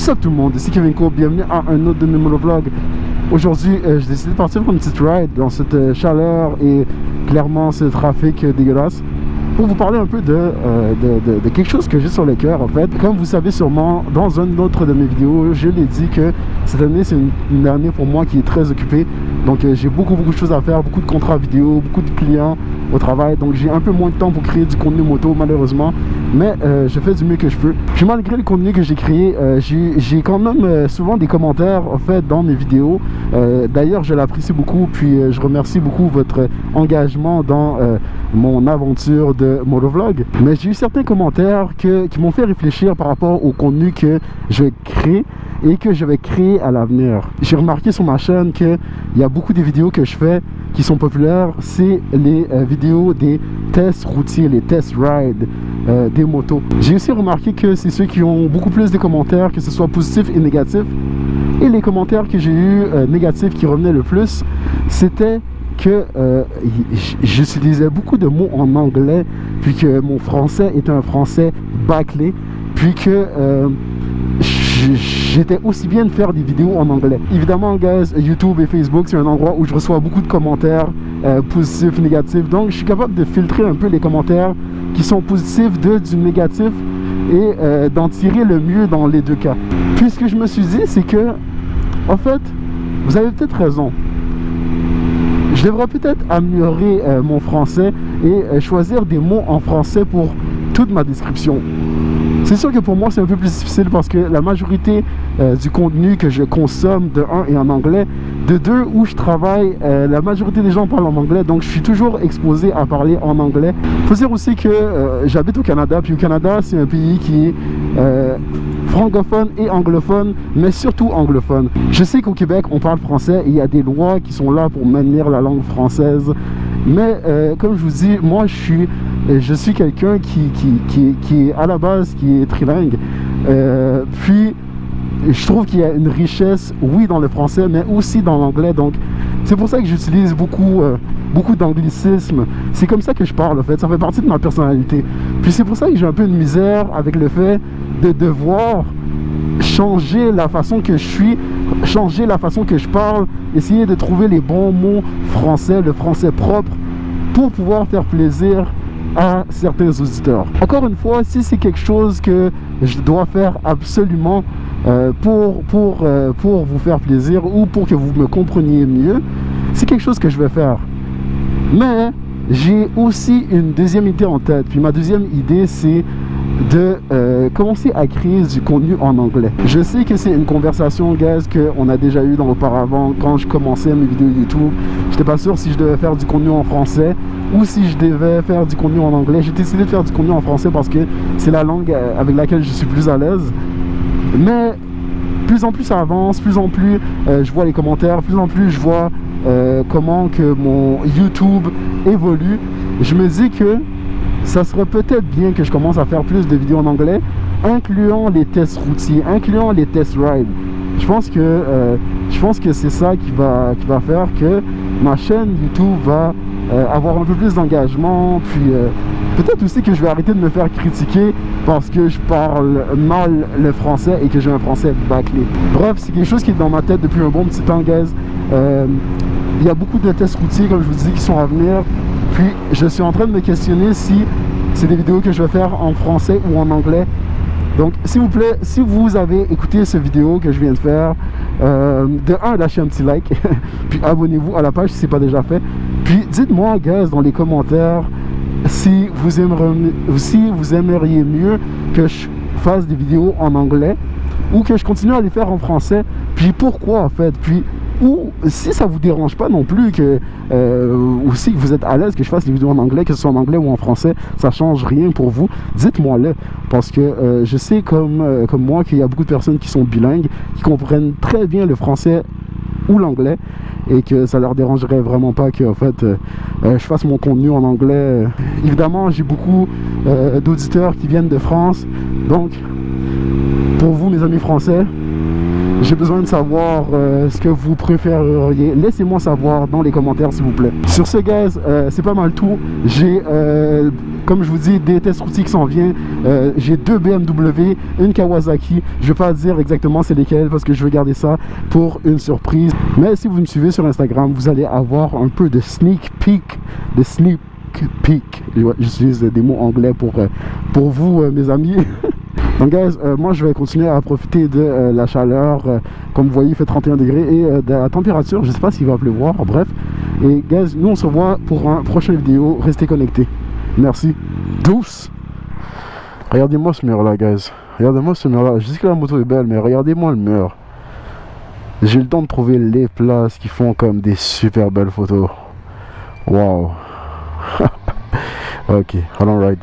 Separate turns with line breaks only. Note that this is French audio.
What's up tout le monde, ici Kevin Co, bienvenue à un autre de mes monovlogs. Aujourd'hui, j'ai décidé de partir pour une petite ride dans cette chaleur et clairement ce trafic dégueulasse pour vous parler un peu de quelque chose que j'ai sur le cœur en fait. Comme vous savez sûrement, dans une autre de mes vidéos, je l'ai dit que cette année c'est une année pour moi qui est très occupée. Donc j'ai beaucoup de choses à faire, beaucoup de contrats vidéo, beaucoup de clients au travail. Donc j'ai un peu moins de temps pour créer du contenu moto malheureusement. Mais je fais du mieux que je peux. Puis malgré le contenu que j'ai créé, j'ai quand même souvent des commentaires en fait dans mes vidéos. D'ailleurs je l'apprécie beaucoup, puis je remercie beaucoup votre engagement dans mon aventure de motovlog. Mais j'ai eu certains commentaires qui m'ont fait réfléchir par rapport au contenu que je crée et que je vais créer à l'avenir. J'ai remarqué sur ma chaîne qu'il y a beaucoup de vidéos que je fais qui sont populaires, c'est les vidéos des tests routiers, les test rides des motos. J'ai aussi remarqué que c'est ceux qui ont beaucoup plus de commentaires, que ce soit positifs et négatifs. Et les commentaires que j'ai eu négatifs qui revenaient le plus, c'était que j'utilisais beaucoup de mots en anglais, puis que mon français était un français bâclé, puis que j'étais aussi bien de faire des vidéos en anglais. Évidemment, guys, YouTube et Facebook, c'est un endroit où je reçois beaucoup de commentaires positifs, négatifs. Donc, je suis capable de filtrer un peu les commentaires qui sont positifs du négatif et d'en tirer le mieux dans les deux cas. Puis, ce que je me suis dit, c'est que, en fait, vous avez peut-être raison. Je devrais peut-être améliorer mon français et choisir des mots en français pour toute ma description. C'est sûr que pour moi c'est un peu plus difficile parce que la majorité du contenu que je consomme de 1 est en anglais, de 2 où je travaille, la majorité des gens parlent en anglais, donc je suis toujours exposé à parler en anglais. Il faut dire aussi que j'habite au Canada, puis au Canada c'est un pays qui est francophone et anglophone, mais surtout anglophone. Je sais qu'au Québec on parle français et il y a des lois qui sont là pour maintenir la langue française, mais comme je vous dis, moi je suis quelqu'un qui est à la base qui est trilingue, puis je trouve qu'il y a une richesse, oui, dans le français, mais aussi dans l'anglais. Donc c'est pour ça que j'utilise beaucoup d'anglicisme. C'est comme ça que je parle en fait, ça fait partie de ma personnalité. Puis c'est pour ça que j'ai un peu de misère avec le fait de devoir changer la façon que je suis, changer la façon que je parle, essayer de trouver les bons mots français, le français propre, pour pouvoir faire plaisir à certains auditeurs. Encore une fois, si c'est quelque chose que je dois faire absolument pour vous faire plaisir ou pour que vous me compreniez mieux, c'est quelque chose que je vais faire. Mais j'ai aussi une deuxième idée en tête. Puis ma deuxième idée, c'est de commencer à créer du contenu en anglais. Je sais que c'est une conversation, guys, qu'on a déjà eu auparavant quand je commençais mes vidéos YouTube. J'étais pas sûr si je devais faire du contenu en français ou si je devais faire du contenu en anglais. J'ai décidé de faire du contenu en français parce que c'est la langue avec laquelle je suis plus à l'aise. Mais plus en plus ça avance, plus en plus je vois les commentaires, plus en plus je vois comment que mon YouTube évolue. Je me dis que ça serait peut-être bien que je commence à faire plus de vidéos en anglais, incluant les tests routiers, incluant les test rides. Je pense que c'est ça qui va faire que ma chaîne YouTube va avoir un peu plus d'engagement, puis peut-être aussi que je vais arrêter de me faire critiquer parce que je parle mal le français et que j'ai un français bâclé. Bref, c'est quelque chose qui est dans ma tête depuis un bon petit temps, guys. Il y a beaucoup de tests routiers, comme je vous dis, qui sont à venir. Puis je suis en train de me questionner si c'est des vidéos que je vais faire en français ou en anglais. Donc s'il vous plaît, si vous avez écouté cette vidéo que je viens de faire, de 1, lâchez un petit like, puis abonnez-vous à la page si ce n'est pas déjà fait. Puis dites-moi, guys, dans les commentaires si vous aimeriez mieux que je fasse des vidéos en anglais ou que je continue à les faire en français, puis pourquoi en fait, puis ou si ça vous dérange pas non plus que ou si vous êtes à l'aise que je fasse des vidéos en anglais, que ce soit en anglais ou en français, ça change rien pour vous, dites-moi-le, parce que je sais comme moi qu'il y a beaucoup de personnes qui sont bilingues, qui comprennent très bien le français ou l'anglais et que ça leur dérangerait vraiment pas que en fait je fasse mon contenu en anglais. Évidemment, j'ai beaucoup d'auditeurs qui viennent de France, donc pour vous mes amis français, J'ai besoin de savoir ce que vous préféreriez. Laissez-moi savoir dans les commentaires s'il vous plaît. Sur ce guys, c'est pas mal tout. J'ai comme je vous dis des tests routiers qui s'en viennent. J'ai 2 BMW, une Kawasaki. Je vais pas dire exactement c'est lesquelles parce que je vais garder ça pour une surprise. Mais si vous me suivez sur Instagram, vous allez avoir un peu de sneak peek, j'utilise des mots anglais pour vous mes amis. Donc guys, moi je vais continuer à profiter de la chaleur. Comme vous voyez il fait 31 degrés et de la température, je sais pas s'il va pleuvoir, bref. Et guys, nous on se voit pour un prochain vidéo, restez connectés. Merci. Douce. Regardez-moi ce mur là guys, regardez-moi ce mur là. Je sais que la moto est belle mais regardez-moi le mur. J'ai eu le temps de trouver les places qui font comme des super belles photos. Wow. Ok, allons ride.